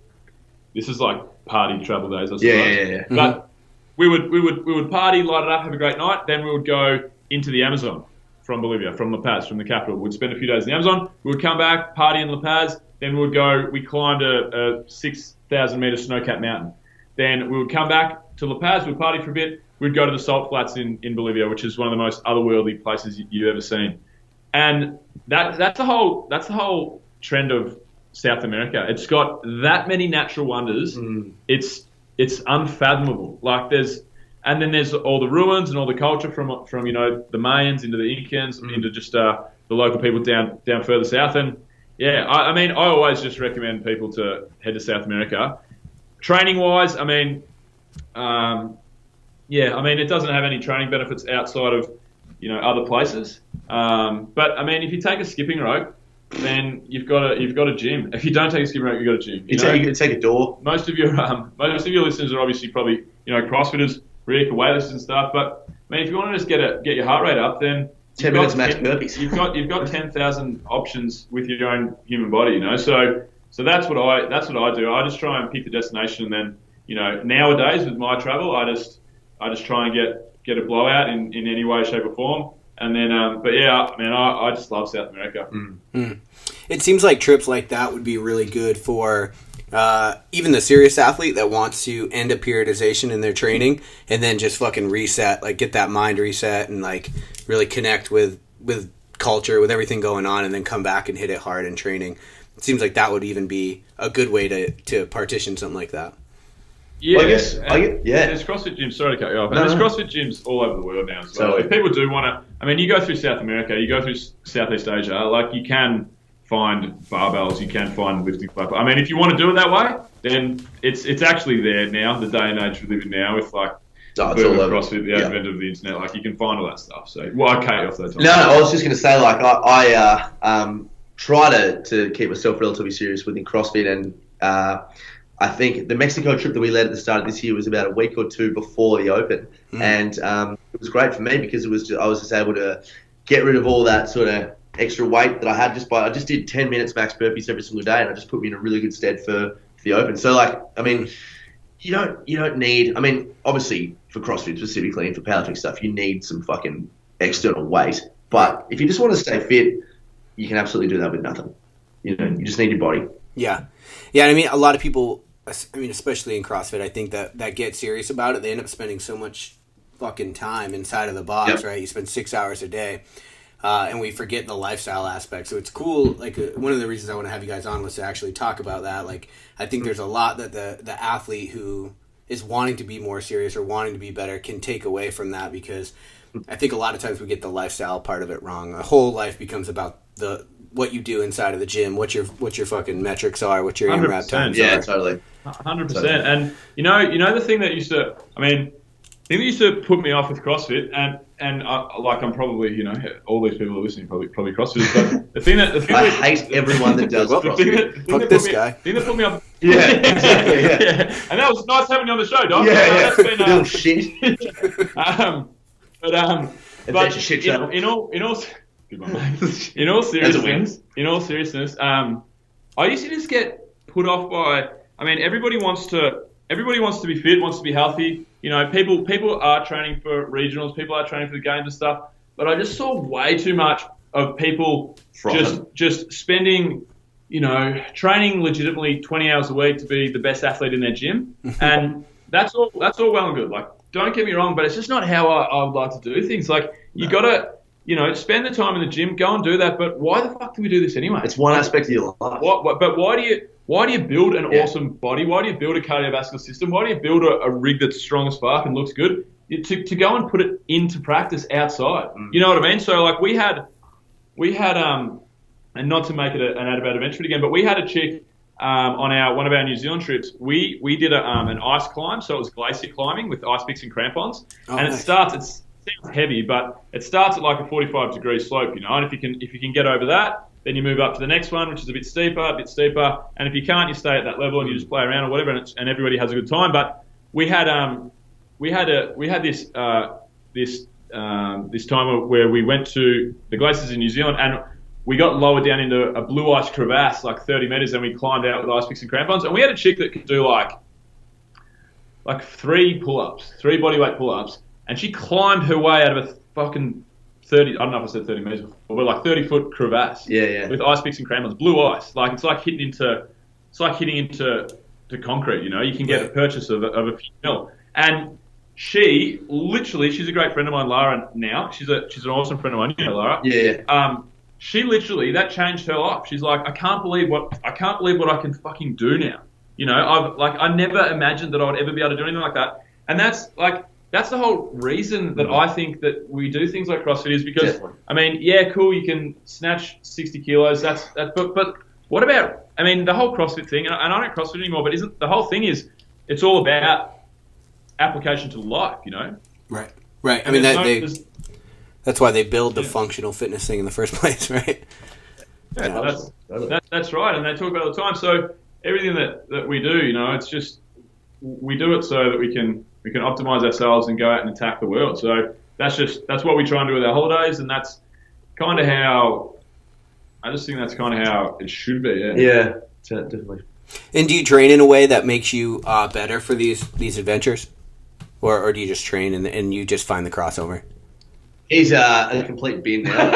This is like party travel days, I suppose. Yeah. But we would party, light it up, have a great night. Then we would go into the Amazon from Bolivia, from La Paz, from the capital. We'd spend a few days in the Amazon. We would come back, party in La Paz. Then we climbed a 6,000 meter snow-capped mountain. Then we would come back to La Paz. We'd party for a bit. We'd go to the salt flats in Bolivia, which is one of the most otherworldly places you've ever seen. And that's the whole trend of South America. It's got that many natural wonders. It's unfathomable. Like there's all the ruins and all the culture from the Mayans into the Incans into just the local people down further south. And yeah, I mean, I always just recommend people to head to South America. Training wise, I mean, it doesn't have any training benefits outside of other places. But I mean, if you take a skipping rope, then you've got a gym. If you don't take a skipping rope, you've got a gym. You can take a door. Most of your listeners are obviously probably CrossFitters, really for weightlifters and stuff. But I mean, if you want to just get your heart rate up, then 10 minutes max burpees. You've got 10,000 options with your own human body. So that's what I do. I just try and pick the destination, and then nowadays with my travel, I just try and get a blowout in any way, shape or form. And then, I just love South America. It seems like trips like that would be really good for even the serious athlete that wants to end a periodization in their training and then just fucking reset, like get that mind reset and like really connect with culture, with everything going on, and then come back and hit it hard in training. It seems like that would even be a good way to partition something like that. Yeah, well, there's CrossFit gyms. Sorry to cut you off. There's CrossFit gyms all over the world now. So if people do want to, I mean, you go through South America, you go through Southeast Asia, like you can find barbells, you can find lifting platforms. I mean, if you want to do it that way, then it's actually there now. The day and age we live in now, with like CrossFit, the advent of the internet, like you can find all that stuff. So, I cut you off that time. No, I was just going to say, like I try to keep myself relatively serious within CrossFit, and I think the Mexico trip that we led at the start of this year was about a week or two before the Open, and it was great for me because I was just able to get rid of all that sort of extra weight that I had I just did 10 minutes max burpees every single day, and it just put me in a really good stead for the Open. So like, I mean, you don't need, I mean, obviously for CrossFit specifically and for powerlifting stuff, you need some fucking external weight, but if you just want to stay fit, you can absolutely do that with nothing. You just need your body. Yeah. I mean, a lot of people, I mean, especially in CrossFit, I think that get serious about it. They end up spending so much fucking time inside of the box, right? You spend 6 hours a day, and we forget the lifestyle aspect. So it's cool. Like one of the reasons I want to have you guys on was to actually talk about that. Like, I think there's a lot that the athlete who is wanting to be more serious or wanting to be better can take away from that, because I think a lot of times we get the lifestyle part of it wrong. The whole life becomes about what you do inside of the gym, what your fucking metrics are, what your AMRAP times are. Yeah, totally. 100%. And the thing that used to put me off with CrossFit, and I'm probably all these people are listening probably CrossFitters, but the thing I hate everyone that does CrossFit. Fuck this guy. The thing that put me off. Yeah, exactly. Yeah. And that was nice having you on the show, Doc. Yeah. That's been, little shit. But shit travel. In all seriousness, I used to just get put off by. I mean, everybody wants to be fit, wants to be healthy. People are training for regionals, people are training for the games and stuff. But I just saw way too much of people just spending, training legitimately 20 hours a week to be the best athlete in their gym, and that's all well and good. Like, don't get me wrong, but it's just not how I would like to do things. Like, you gotta spend the time in the gym, go and do that. But why the fuck do we do this anyway? It's one aspect of your life. But why do you build an awesome body? Why do you build a cardiovascular system? Why do you build a rig that's strong as fuck and looks good? To go and put it into practice outside. You know what I mean? So like we had and not to make it an ad about AdventureFit again, but we had a chick on one of our New Zealand trips. We did an ice climb, so it was glacier climbing with ice picks and crampons. And nice. It sounds heavy, but it starts at like a 45-degree slope, and if you can get over that, then you move up to the next one, which is a bit steeper, and if you can't, you stay at that level and you just play around or whatever, and everybody has a good time. But we had this time where we went to the glaciers in New Zealand, and we got lowered down into a blue ice crevasse, like 30 meters, and we climbed out with ice picks and crampons. And we had a chick that could do like 3 bodyweight pull-ups, and she climbed her way out of a fucking 30, I don't know if I said 30 meters before, but like 30-foot crevasse. Yeah. With ice picks and crampons, blue ice. Like it's like hitting into concrete, You can get a purchase of a few mil. And she's a great friend of mine, Lara, now. She's an awesome friend of mine, Lara. Yeah. She literally, that changed her life. She's like, I can't believe what I can fucking do now. I never imagined that I would ever be able to do anything like that. And that's the whole reason that I think that we do things like CrossFit is because, Definitely. I mean, yeah, cool, you can snatch 60 kilos, but what about, I mean, the whole CrossFit thing, and I don't CrossFit anymore, but the whole thing is, it's all about application to life, Right. I mean, that's why they build the functional fitness thing in the first place, right? Yeah, that's right, and they talk about it all the time. So everything that we do, it's just we do it so that we can optimize ourselves and go out and attack the world. So that's what we try and do with our holidays, and that's kind of how it should be. Yeah, definitely. And do you train in a way that makes you better for these adventures, or do you just train and you just find the crossover? He's a complete bin now.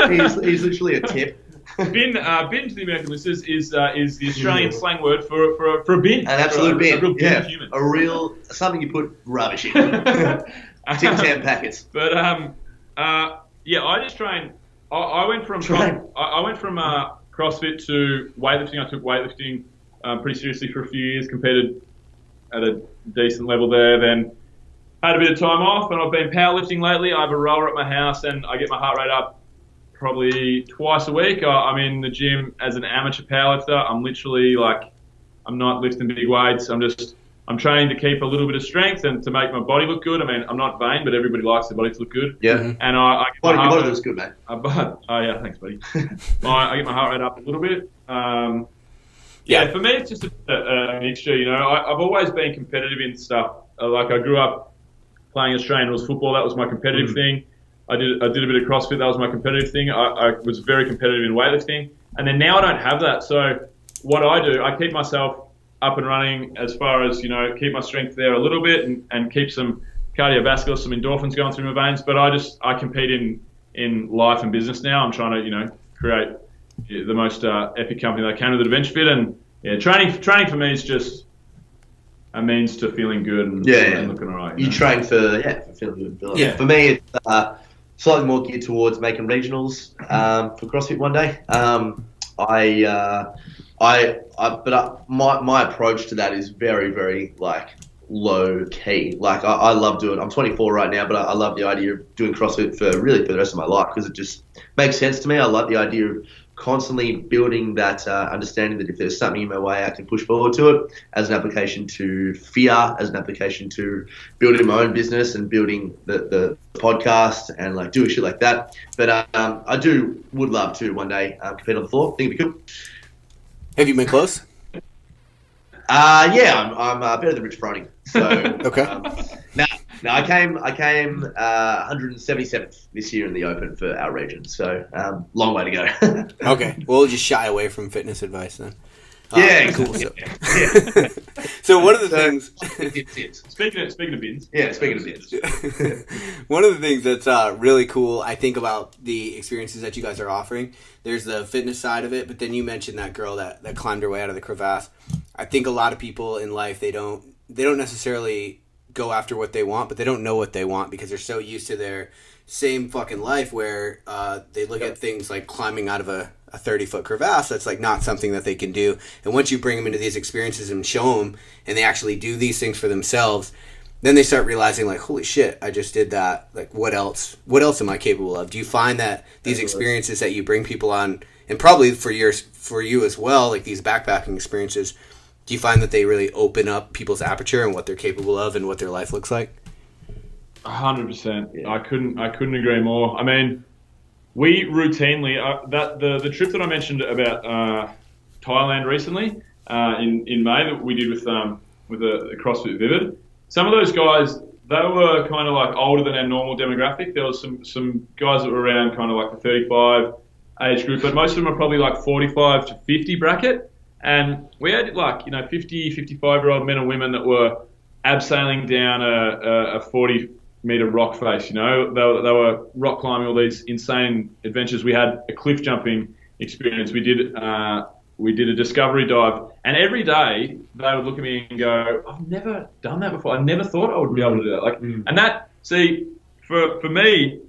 he's literally a tip. Bin to the American listeners is the Australian slang word for a bin. An absolute bin. A real bin of human. A real something you put rubbish in. Tin can packets. But I just train. I went from CrossFit to weightlifting. I took weightlifting pretty seriously for a few years, competed at a decent level there. Then had a bit of time off, and I've been powerlifting lately. I have a rower at my house, and I get my heart rate up probably twice a week. I'm in the gym as an amateur powerlifter. I'm literally I'm not lifting big weights. I'm training to keep a little bit of strength and to make my body look good. I mean, I'm not vain, but everybody likes their body to look good. Yeah. And I get my body looks good, mate. Yeah, thanks, buddy. I get my heart rate up a little bit. For me, it's just a mixture. I've always been competitive in stuff. I grew up playing Australian rules football. That was my competitive thing. I did a bit of CrossFit. That was my competitive thing. I was very competitive in weightlifting. And then now I don't have that. So what I do, I keep myself up and running as far as, keep my strength there a little bit and keep some cardiovascular, some endorphins going through my veins. But I compete in life and business now. I'm trying to, create the most epic company that I can with AdventureFit. And training for me is just a means to feeling good and looking all right. You train for feeling good. Yeah. For me, it's slightly more geared towards making regionals for CrossFit one day. My approach to that is very, very low key. I love doing. I'm 24 right now, but I love the idea of doing CrossFit for the rest of my life because it just makes sense to me. I love the idea of constantly building that understanding that if there's something in my way, I can push forward to it as an application to fear, as an application to building my own business and building the podcast and doing shit like that. But I would love to one day compete on the floor. Think it'd be good. Have you been close? I'm better than Rich Froning. So okay. I came 177th this year in the Open for our region. So long way to go. Okay, we'll just shy away from fitness advice then. Cool. So one of the things. Speaking of bins. Yeah, speaking of bins. One of the things that's really cool, I think, about the experiences that you guys are offering. There's the fitness side of it, but then you mentioned that girl that climbed her way out of the crevasse. I think a lot of people in life they don't necessarily go after what they want, but they don't know what they want because they're so used to their same fucking life where they look at things like climbing out of a 30-foot crevasse. That's like not something that they can do. And once you bring them into these experiences and show them, and they actually do these things for themselves, then they start realizing like, holy shit, I just did that. Like, what else am I capable of? Do you find that these experiences that you bring people on, and probably for you as well, like these backpacking experiences, do you find that they really open up people's aperture and what they're capable of and what their life looks like? 100%. Yeah. I couldn't agree more. I mean, we routinely the trip that I mentioned about Thailand recently in May that we did with the CrossFit Vivid. Some of those guys, they were kind of like older than our normal demographic. There was some guys that were around kind of like the 35 age group, but most of them are probably like 45 to 50 bracket. And we had like 50, 55-year-old men and women that were abseiling down a 40-meter rock face. They were rock climbing all these insane adventures. We had a cliff jumping experience. We did a discovery dive, and every day they would look at me and go, "I've never done that before. I never thought I would be able to do that." And that, see, for me,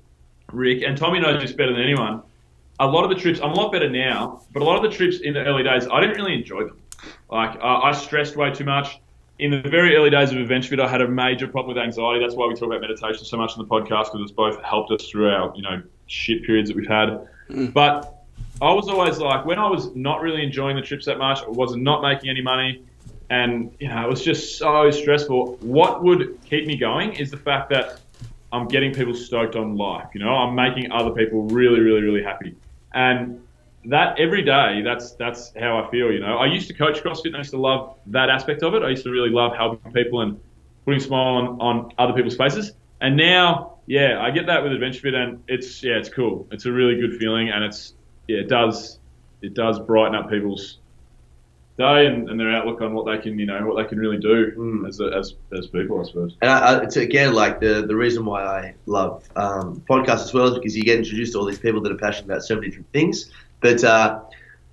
Rick, and Tommy knows this better than anyone. A lot of the trips, I'm a lot better now, but a lot of the trips in the early days, I didn't really enjoy them. Like, I stressed way too much. In the very early days of AdventureFit, I had a major problem with anxiety. That's why we talk about meditation so much on the podcast, because it's both helped us through our, shit periods that we've had. But I was always like, when I was not really enjoying the trips that much, I was not making any money, and, it was just so stressful. What would keep me going is the fact that I'm getting people stoked on life. I'm making other people really, really, really happy. And that every day, that's how I feel. I used to coach CrossFit, and I used to love that aspect of it. I used to really love helping people and putting a smile on other people's faces. And now, I get that with AdventureFit, and it's cool. It's a really good feeling, and it does brighten up people's day and their outlook on what they can really do as people, I suppose. And it's again like the reason why I love podcasts as well is because you get introduced to all these people that are passionate about so many different things. But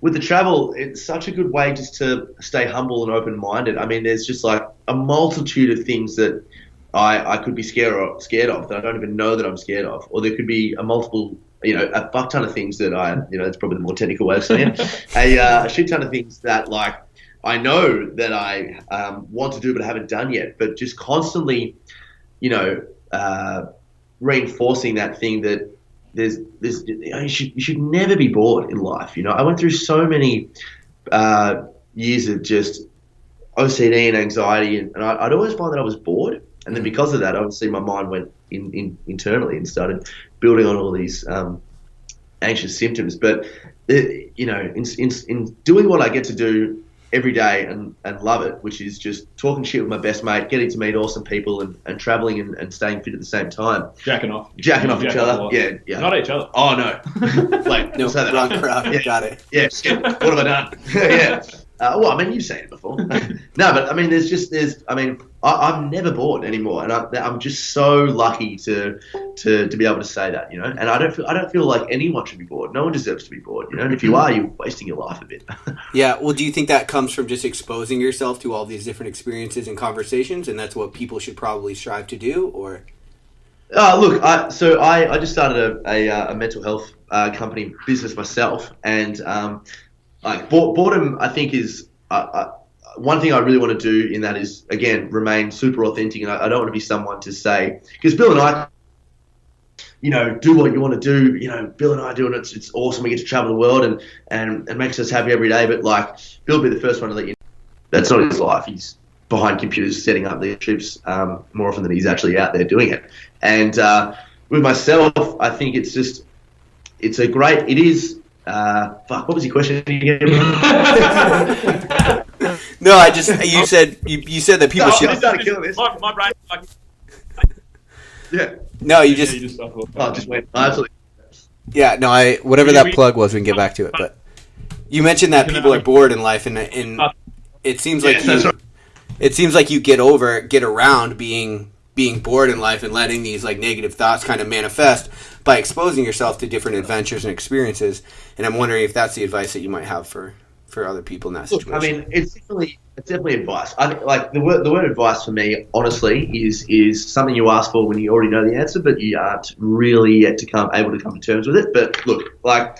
with the travel, it's such a good way just to stay humble and open-minded. I mean, there's just like a multitude of things that I could be scared of that I don't even know that I'm scared of, or there could be a fuck ton of things that that's probably the more technical way of saying it, a shit ton of things that like I know that I want to do but haven't done yet, but just constantly, reinforcing that thing that you should never be bored in life. I went through so many years of just OCD and anxiety, and I'd always find that I was bored. And then because of that, obviously my mind went internally and started building on all these anxious symptoms. But in doing what I get to do every day and love it, which is just talking shit with my best mate, getting to meet awesome people, and traveling and staying fit at the same time. Jacking off each other. Yeah. Not each other. Oh no. Wait, no, say that. Wrong crowd. Yeah. Got it. Yeah. Shit. What have I done? Yeah. Well, I mean, you've seen it before. No, but I mean, I'm never bored anymore, and I'm just so lucky to be able to say that, And I don't feel like anyone should be bored. No one deserves to be bored, And if you are, you're wasting your life a bit. Yeah. Well, do you think that comes from just exposing yourself to all these different experiences and conversations, and that's what people should probably strive to do, or? Look, I just started a mental health company business myself, and like boredom, I think is one thing I really want to do in that is, again, remain super authentic, and I don't want to be someone to say, because Bill and I, do what you want to do. Bill and I do, and it's awesome. We get to travel the world and it makes us happy every day. But like, Bill will be the first one to let you know that's not his life. He's behind computers setting up these trips more often than he's actually out there doing it. And with myself, I think it is. What was your question again? No, you said that people should. I started killing this. My brain. Yeah. No, you just. Just went. Absolutely. Yeah. No, whatever that plug was, we can get back to it. But you mentioned that people are bored in life, and it seems like it seems like you get around being bored in life and letting these like negative thoughts kind of manifest by exposing yourself to different adventures and experiences. And I'm wondering if that's the advice that you might have for for other people in that Look, situation? I mean, it's definitely advice. I think, like the word advice for me, honestly, is something you ask for when you already know the answer, but you aren't really yet able to come to terms with it. But look, like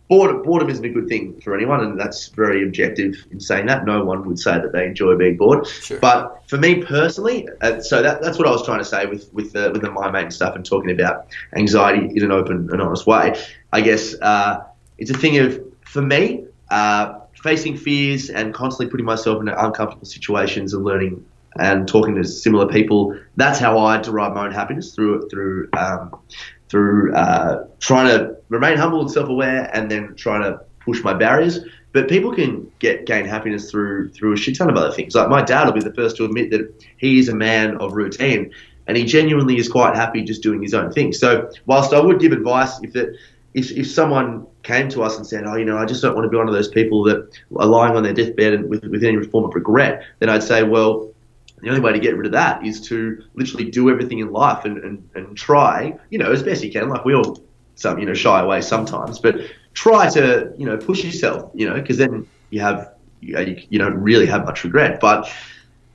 boredom isn't a good thing for anyone, and that's very objective in saying that. No one would say that they enjoy being bored. Sure. But for me personally, so that's what I was trying to say with the My Mate and stuff, and talking about anxiety in an open and honest way. I guess it's a thing of, for me, facing fears and constantly putting myself in uncomfortable situations and learning and talking to similar people. That's how I derive my own happiness, through trying to remain humble and self-aware, and then trying to push my barriers. But people can gain happiness through a shit ton of other things. Like, my dad will be the first to admit that he is a man of routine, and he genuinely is quite happy just doing his own thing. So whilst I would give advice, if someone came to us and said, I just don't want to be one of those people that are lying on their deathbed and with any form of regret, then I'd say, well, the only way to get rid of that is to literally do everything in life and try, as best you can. Like, we all shy away sometimes, but try to, push yourself, because then you don't really have much regret. But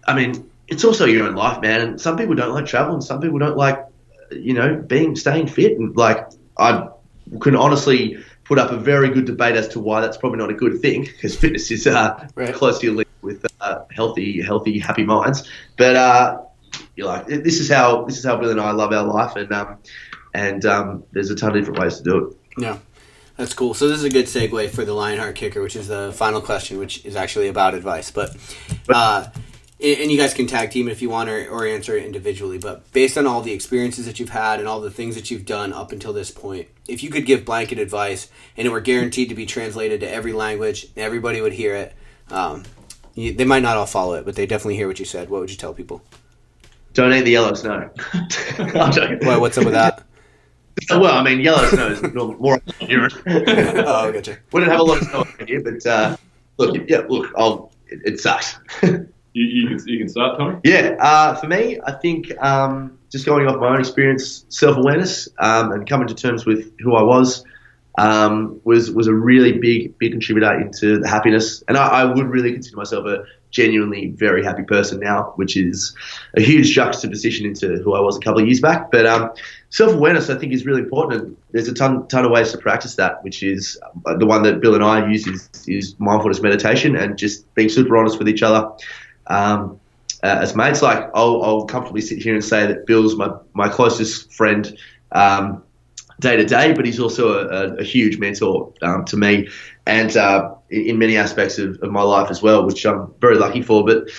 I mean, it's also your own life, man. And some people don't like travel, and some people don't like, staying fit. And like, I can honestly put up a very good debate as to why that's probably not a good thing, because fitness is closely linked with healthy, happy minds. But this is how Bill and I love our life, and there's a ton of different ways to do it. Yeah, that's cool. So this is a good segue for the Lionheart Kicker, which is the final question, which is actually about advice. But and you guys can tag team it if you want, or answer it individually. But based on all the experiences that you've had and all the things that you've done up until this point, if you could give blanket advice and it were guaranteed to be translated to every language, everybody would hear it. They might not all follow it, but they definitely hear what you said. What would you tell people? Don't eat the yellow snow. I'm joking. Well, what's up with that? Well, I mean, yellow snow is more urine. Oh, gotcha. We don't have a lot of snow here, but it sucks. You can start, Tommy. Yeah, for me, I think just going off my own experience, self-awareness and coming to terms with who I was a really big contributor into the happiness. And I would really consider myself a genuinely very happy person now, which is a huge juxtaposition into who I was a couple of years back. But self-awareness, I think, is really important. And there's a ton of ways to practice that, which is the one that Bill and I use is mindfulness meditation, and just being super honest with each other. As mates, like I'll comfortably sit here and say that Bill's my closest friend day to day, but he's also a huge mentor to me, and in many aspects of my life as well, which I'm very lucky for. But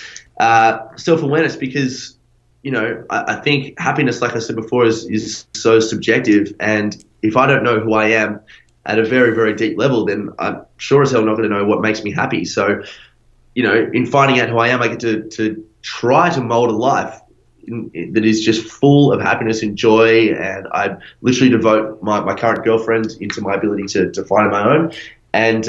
self-awareness, because I think happiness, like I said before, is so subjective, and if I don't know who I am at a very, very deep level, then I'm sure as hell not going to know what makes me happy. So in finding out who I am, I get to try to mold a life that is just full of happiness and joy. And I literally devote my current girlfriend into my ability to find my own. And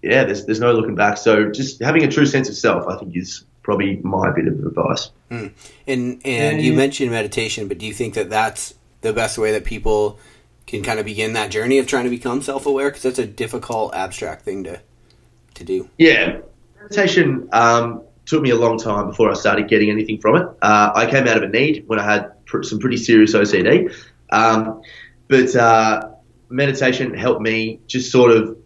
there's no looking back. So just having a true sense of self, I think, is probably my bit of advice. And you mentioned meditation, but do you think that that's the best way that people can kind of begin that journey of trying to become self-aware? Because that's a difficult, abstract thing to do. Yeah. Meditation took me a long time before I started getting anything from it. I came out of a need when I had some pretty serious OCD. But meditation helped me just sort of,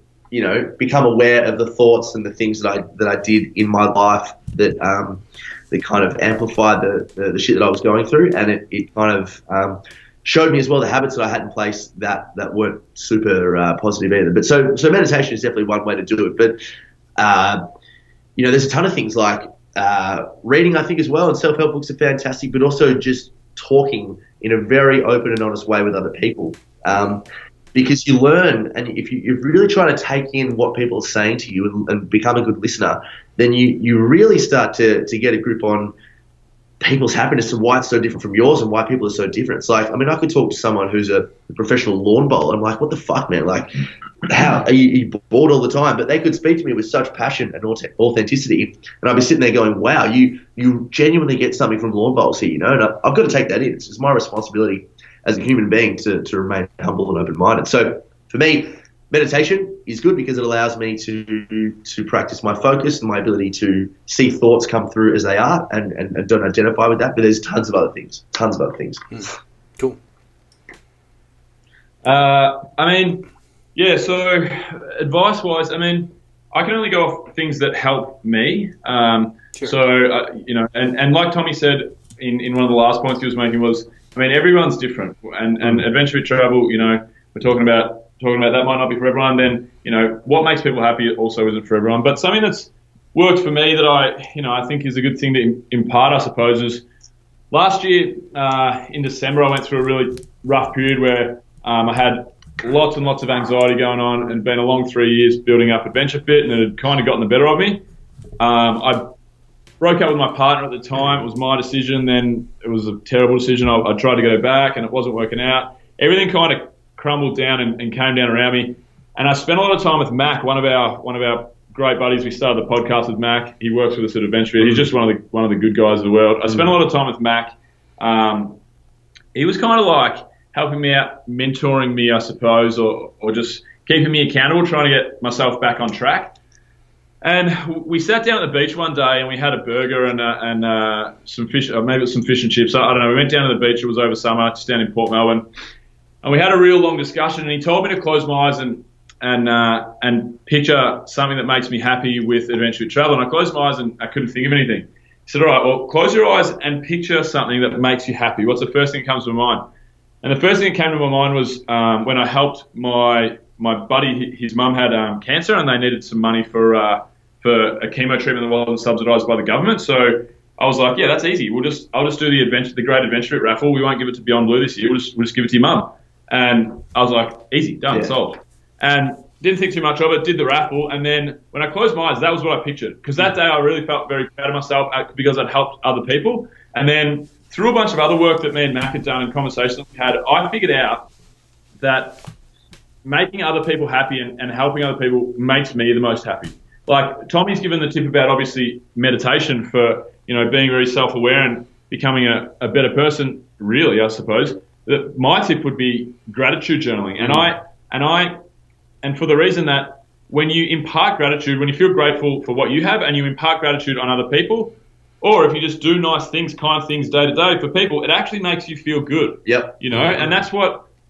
become aware of the thoughts and the things that I did in my life that kind of amplified the shit that I was going through. And it kind of showed me as well the habits that I had in place that weren't super positive either. But so meditation is definitely one way to do it. But there's a ton of things like reading, I think, as well, and self-help books are fantastic, but also just talking in a very open and honest way with other people. Because you learn, and if you really try to take in what people are saying to you and become a good listener, then you really start to get a grip on people's happiness and why it's so different from yours and why people are so different. It's like, I mean, I could talk to someone who's a professional lawn bowler. I'm like, what the fuck, man? Like, how are you bored all the time? But they could speak to me with such passion and authenticity, and I'd be sitting there going, wow, you genuinely get something from lawn bowls here, and I've got to take that in. It's my responsibility as a human being to remain humble and open-minded. So for me, meditation is good because it allows me to practice my focus and my ability to see thoughts come through as they are and don't identify with that. But there's tons of other things. Cool. I mean, yeah, so advice-wise, I mean, I can only go off things that help me. Sure. So, and like Tommy said in one of the last points he was making was, I mean, everyone's different. And AdventureFit Travel, we're talking about that might not be for everyone. Then, what makes people happy also isn't for everyone. But something that's worked for me that I think is a good thing to impart, I suppose, is last year in December, I went through a really rough period where I had lots and lots of anxiety going on and been a long 3 years building up AdventureFit, and it had kind of gotten the better of me. I broke up with my partner at the time. It was my decision. Then it was a terrible decision. I tried to go back and it wasn't working out. Everything kind of crumbled down and came down around me. And I spent a lot of time with Mac, one of our great buddies. We started the podcast with Mac. He works with us at AdventureFit. He's just one of the good guys of the world. I spent a lot of time with Mac. He was kind of like helping me out, mentoring me, I suppose, or just keeping me accountable, trying to get myself back on track. And we sat down at the beach one day and we had a burger and some fish, or maybe it was some fish and chips. I don't know. We went down to the beach. It was over summer, just down in Port Melbourne. And we had a real long discussion, and he told me to close my eyes and picture something that makes me happy with AdventureFit Travel. And I closed my eyes and I couldn't think of anything. He said, all right, well, close your eyes and picture something that makes you happy. What's the first thing that comes to my mind? And the first thing that came to my mind was when I helped my buddy. His mum had cancer, and they needed some money for a chemo treatment that wasn't subsidised by the government. So I was like, yeah, that's easy. I'll just do the Great AdventureFit raffle. We won't give it to Beyond Blue this year. We'll just give it to your mum. And I was like, easy, done, solved. And didn't think too much of it, did the raffle. And then when I closed my eyes, that was what I pictured. Because that day I really felt very proud of myself because I'd helped other people. And then through a bunch of other work that me and Mac had done and conversations that we had, I figured out that making other people happy and helping other people makes me the most happy. Like Tommy's given the tip about obviously meditation for, being very self-aware and becoming a better person, really, I suppose. My tip would be gratitude journaling. And for the reason that when you impart gratitude, when you feel grateful for what you have and you impart gratitude on other people, or if you just do nice things, kind things day to day for people, it actually makes you feel good. Yep. And that's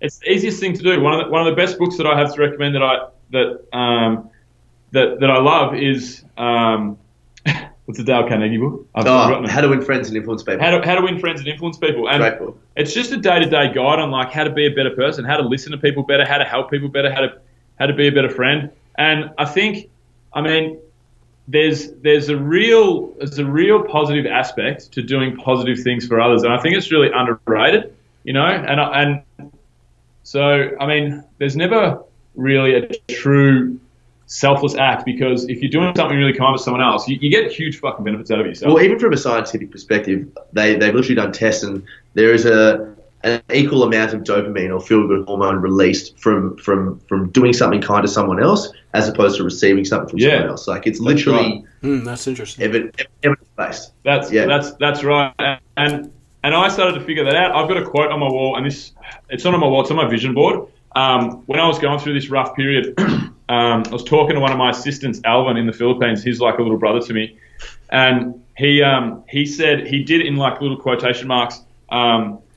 it's the easiest thing to do. One of the best books that I have to recommend that I love is what's the Dale Carnegie book? How to Win Friends and Influence People. How to Win Friends and Influence People. And great book. It's just a day-to-day guide on like how to be a better person, how to listen to people better, how to help people better, how to be a better friend. And I think, there's a real positive aspect to doing positive things for others, and I think it's really underrated, And so there's never really a true selfless act, because if you're doing something really kind for someone else, you get huge fucking benefits out of yourself. Well, even from a scientific perspective, they've literally done tests, and there is an equal amount of dopamine or feel-good hormone released from doing something kind to someone else as opposed to receiving something from someone else. Like it's literally that's interesting. Evidence-based. That's right. And I started to figure that out. I've got a quote on my wall, and it's not on my wall, it's on my vision board. When I was going through this rough period, I was talking to one of my assistants, Alvin, in the Philippines. He's like a little brother to me. And he said, he did in like little quotation marks,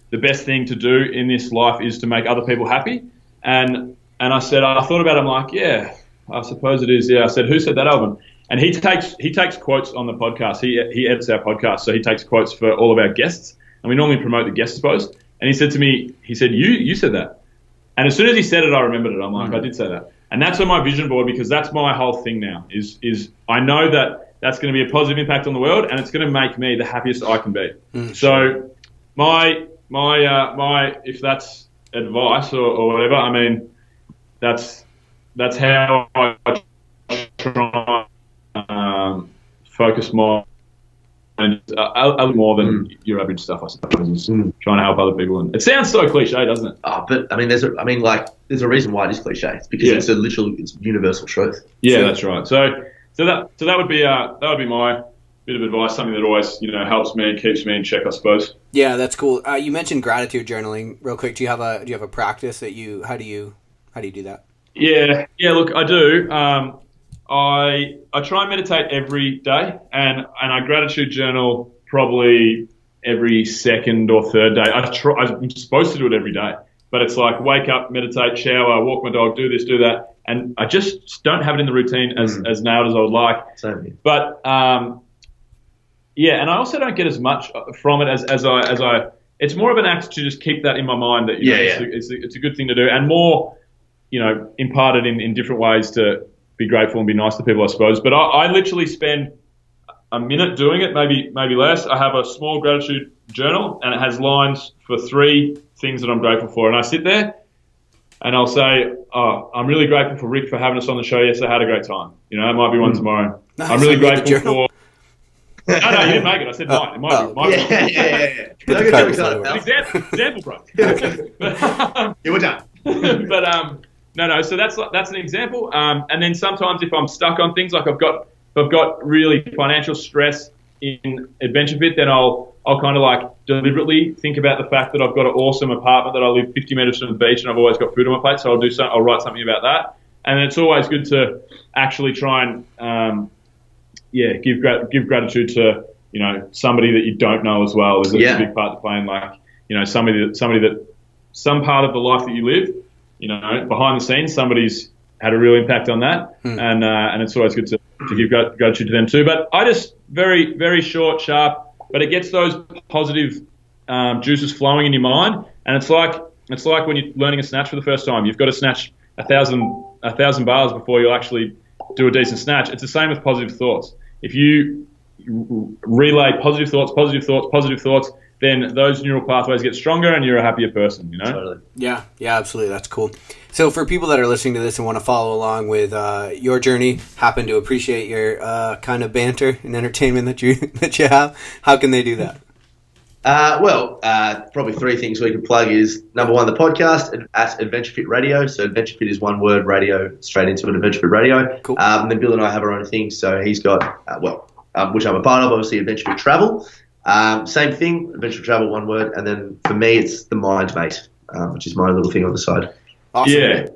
the best thing to do in this life is to make other people happy. And I said, I thought about it, I'm like, yeah, I suppose it is. Yeah. I said, who said that, Alvin? And he takes quotes on the podcast. He edits our podcast, so he takes quotes for all of our guests. And we normally promote the guest post. And he said to me, you said that. And as soon as he said it, I remembered it. I'm like, I did say that. And that's on my vision board, because that's my whole thing now is I know that that's going to be a positive impact on the world, and it's going to make me the happiest I can be. So my if that's advice or whatever, that's how I try focus more and more than your average stuff, I suppose, is trying to help other people. And it sounds so cliche, doesn't it? But there's a reason why it is cliche. It's because it's universal truth. Yeah, that's right. So that would be my bit of advice, something that always helps me and keeps me in check, I suppose. Yeah, that's cool. You mentioned gratitude journaling real quick. Do you have a practice that how do you do that? Yeah. Look, I do. I try and meditate every day, and I gratitude journal probably every second or third day. I'm supposed to do it every day, but it's like wake up, meditate, shower, walk my dog, do this, do that, and I just don't have it in the routine as nailed as I would like. Same. But and I also don't get as much from it as I. It's more of an act to just keep that in my mind that it's a good thing to do, and more, imparted in different ways to be grateful and be nice to people, I suppose. But I literally spend a minute doing it, maybe less. I have a small gratitude journal, and it has lines for 3 things that I'm grateful for. And I sit there, and I'll say, I'm really grateful for Rick for having us on the show yesterday. I had a great time. It might be one tomorrow. Nice. I'm really grateful for... No, you didn't make it. I said mine. It might be. Yeah. Example, bro. We're done. But no. So that's an example. And then sometimes if I'm stuck on things, like if I've got really financial stress in AdventureFit, then I'll kind of like deliberately think about the fact that I've got an awesome apartment that I live 50 meters from the beach, and I've always got food on my plate. So I'll write something about that. And it's always good to actually try and give gratitude to somebody that you don't know as well. Is a big part to play in, like somebody that some part of the life that you live, behind the scenes, somebody's had a real impact on that, and it's always good to give gratitude to them too. But I just very, very short, sharp, but it gets those positive juices flowing in your mind, and it's like when you're learning a snatch for the first time. You've got to snatch 1,000 bars before you'll actually do a decent snatch. It's the same with positive thoughts. If you relay positive thoughts, then those neural pathways get stronger and you're a happier person, Totally. Yeah, absolutely. That's cool. So for people that are listening to this and want to follow along with your journey, happen to appreciate your kind of banter and entertainment that you have, how can they do that? Probably 3 things we can plug is, number 1, the podcast at AdventureFit Radio. So AdventureFit is one word, radio, straight into an AdventureFit Radio. Cool. And then Bill and I have our own thing. So he's got, which I'm a part of, obviously, AdventureFit Travel. Same thing, AdventureFit Travel, one word. And then for me, it's the Mind Mate, which is my little thing on the side. Awesome.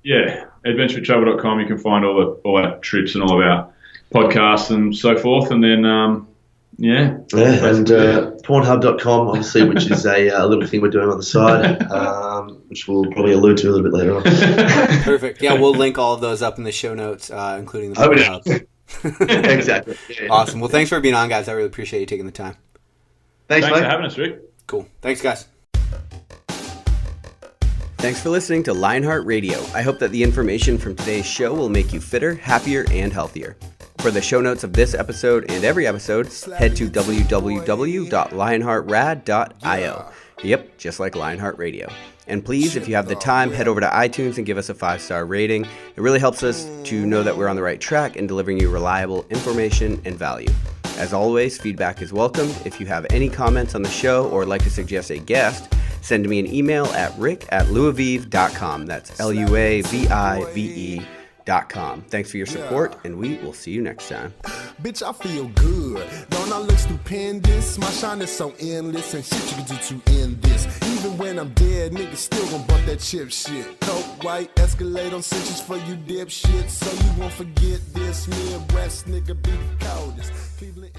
Yeah. AdventureFitTravel.com, you can find all our trips and all of our podcasts and so forth. And then... and Pornhub.com, obviously, which is a little thing we're doing on the side, which we'll probably allude to a little bit later on. Perfect. Yeah, we'll link all of those up in the show notes, including the Pornhubs. Exactly. Yeah. Awesome. Well, thanks for being on, guys. I really appreciate you taking the time. Thanks for having us, Rick. Cool. Thanks, guys. Thanks for listening to Lionheart Radio. I hope that the information from today's show will make you fitter, happier, and healthier. For the show notes of this episode and every episode, head to www.lionheartrad.io. Yep, just like Lionheart Radio. And please, if you have the time, head over to iTunes and give us a 5-star rating. It really helps us to know that we're on the right track and delivering you reliable information and value. As always, feedback is welcome. If you have any comments on the show or would like to suggest a guest, send me an email at rick@luavive.com. That's LUAVIVE.com. Thanks for your support, and we will see you next time. Bitch, I feel good. Don't I look stupendous? My shine is so endless, and shit you can do to end this. Even when I'm dead, niggas still gon' bump that chip shit. Coke, white, Escalade on cinches for you dipshit. So you won't forget this. Midwest nigga be the coldest. Cleveland.